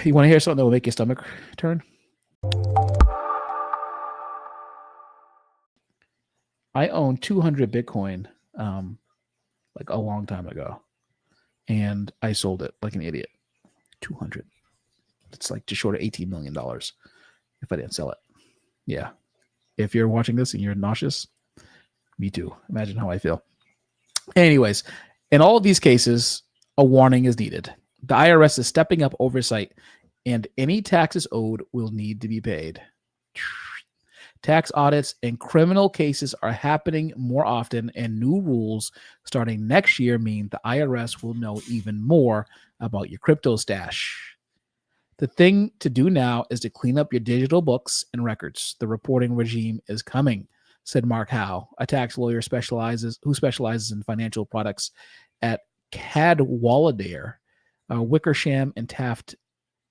You want to hear something that will make your stomach turn? I own 200 Bitcoin like a long time ago, and I sold it like an idiot. 200. It's like just short of $18 million if I didn't sell it. Yeah. If you're watching this and you're nauseous, me too. Imagine how I feel. Anyways, in all of these cases, a warning is needed. The IRS is stepping up oversight, and any taxes owed will need to be paid. Tax audits and criminal cases are happening more often, and new rules starting next year mean the IRS will know even more about your crypto stash. The thing to do now is to clean up your digital books and records. The reporting regime is coming, said Mark Howe, a tax lawyer who specializes in financial products at Cadwalader, Wickersham and Taft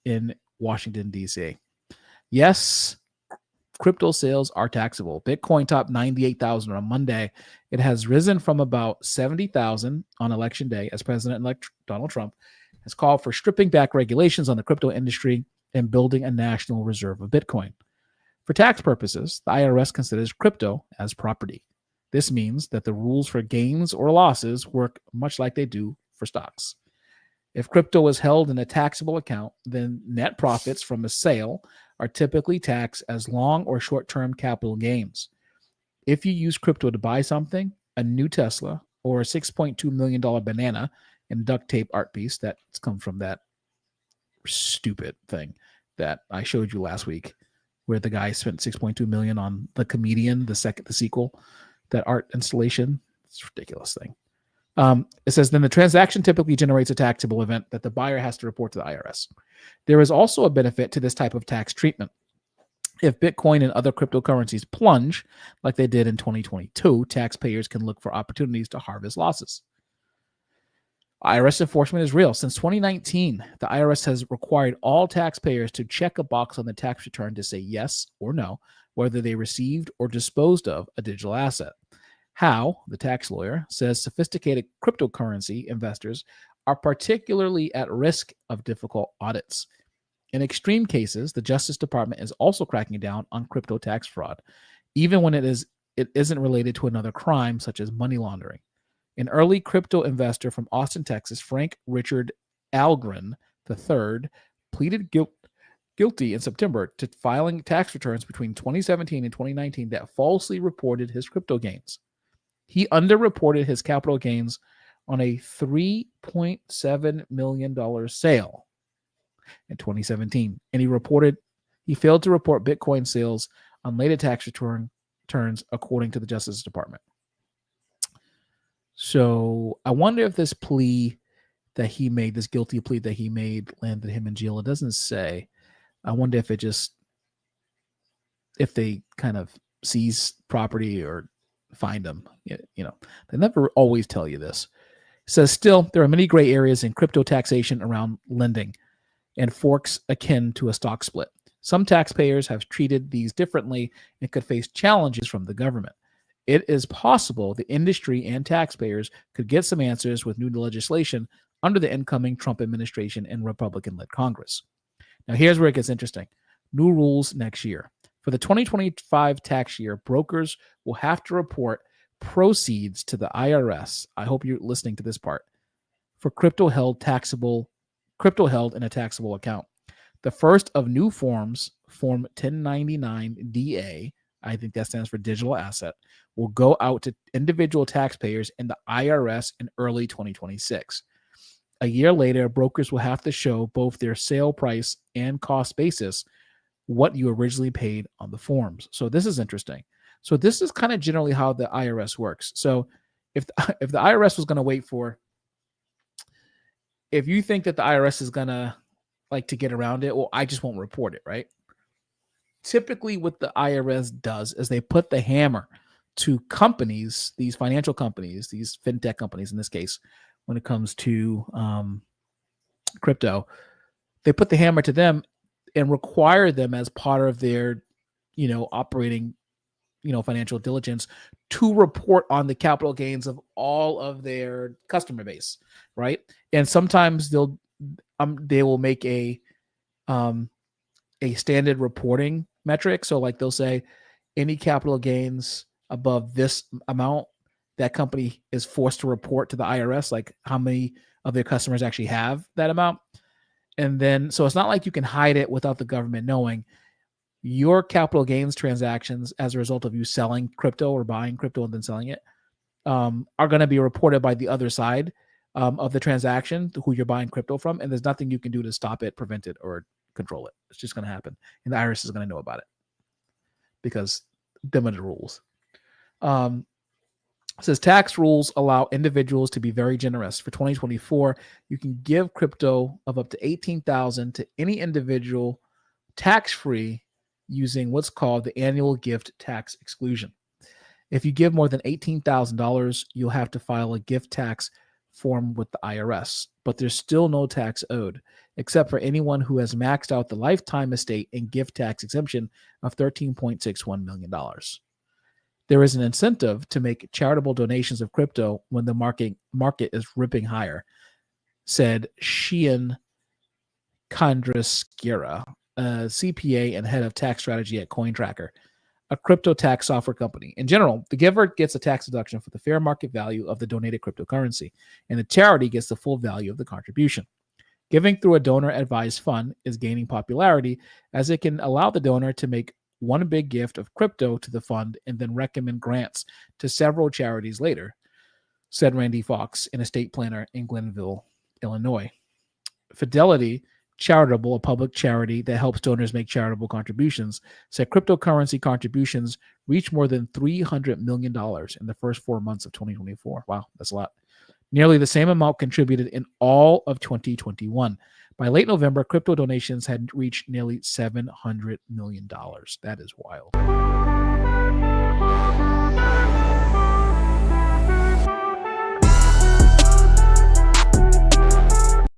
in Washington, D.C. Yes, crypto sales are taxable. Bitcoin topped 98,000 on Monday. It has risen from about 70,000 on election day as President-elect Donald Trump has called for stripping back regulations on the crypto industry and building a national reserve of Bitcoin. For tax purposes, the IRS considers crypto as property. This means that the rules for gains or losses work much like they do for stocks. If crypto is held in a taxable account, then net profits from a sale are typically taxed as long or short-term capital gains. If you use crypto to buy something, a new Tesla or a $6.2 million banana and duct tape art piece that comes from that stupid thing that I showed you last week, where the guy spent $6.2 million on The Comedian, the sequel, that art installation. It's a ridiculous thing. It says, then the transaction typically generates a taxable event that the buyer has to report to the IRS. There is also a benefit to this type of tax treatment. If Bitcoin and other cryptocurrencies plunge, like they did in 2022, taxpayers can look for opportunities to harvest losses. IRS enforcement is real. Since 2019, the IRS has required all taxpayers to check a box on the tax return to say yes or no, whether they received or disposed of a digital asset. Howe, the tax lawyer, says sophisticated cryptocurrency investors are particularly at risk of difficult audits. In extreme cases, the Justice Department is also cracking down on crypto tax fraud, even when it isn't related to another crime such as money laundering. An early crypto investor from Austin, Texas, Frank Richard Algren III, pleaded guilty in September to filing tax returns between 2017 and 2019 that falsely reported his crypto gains. He underreported his capital gains on a $3.7 million sale in 2017, and he failed to report Bitcoin sales on later tax returns, according to the Justice Department. So I wonder if this plea that he made, this guilty plea that he made, landed him in jail. It doesn't say. I wonder if they kind of seize property or find him. You know, they never always tell you this. It says, still, there are many gray areas in crypto taxation around lending and forks akin to a stock split. Some taxpayers have treated these differently and could face challenges from the government. It is possible the industry and taxpayers could get some answers with new legislation under the incoming Trump administration and Republican-led Congress. Now, here's where it gets interesting. New rules next year. For the 2025 tax year, brokers will have to report proceeds to the IRS. I hope you're listening to this part. For crypto held in a taxable account. The first of new forms, Form 1099-DA, I think that stands for digital asset, will go out to individual taxpayers in the IRS in early 2026. A year later, brokers will have to show both their sale price and cost basis, what you originally paid on the forms. So this is interesting. So this is kind of generally how the IRS works. So if the IRS was going to wait for, if you think that the IRS is going to like to get around it, well, I just won't report it, right? Typically what the IRS does is they put the hammer to companies, these financial companies, these fintech companies in this case, when it comes to crypto, they put the hammer to them and require them as part of their, operating, financial diligence to report on the capital gains of all of their customer base, right? And sometimes they will make a a standard reporting metric. So like they'll say any capital gains above this amount, that company is forced to report to the IRS, like how many of their customers actually have that amount. And then, so it's not like you can hide it without the government knowing. Your capital gains transactions as a result of you selling crypto or buying crypto and then selling it are going to be reported by the other side of the transaction, who you're buying crypto from. And there's nothing you can do to stop it, prevent it, or control it. It's just going to happen. And the IRS is going to know about it because them are the rules. It says tax rules allow individuals to be very generous. For 2024, you can give crypto of up to $18,000 to any individual tax-free using what's called the annual gift tax exclusion. If you give more than $18,000, you'll have to file a gift tax form with the IRS, but there's still no tax owed, except for anyone who has maxed out the lifetime estate and gift tax exemption of $13.61 million. There is an incentive to make charitable donations of crypto when the market is ripping higher, said Sheehan Chandrasekera, a CPA and head of tax strategy at CoinTracker, a crypto tax software company. In general, the giver gets a tax deduction for the fair market value of the donated cryptocurrency, and the charity gets the full value of the contribution. Giving through a donor-advised fund is gaining popularity as it can allow the donor to make one big gift of crypto to the fund and then recommend grants to several charities later, said Randy Fox, an estate planner in Glenville, Illinois. Fidelity Charitable, a public charity that helps donors make charitable contributions, said cryptocurrency contributions reached more than $300 million in the first 4 months of 2024. Wow, that's a lot. Nearly the same amount contributed in all of 2021. By late November, crypto donations had reached nearly $700 million. That is wild.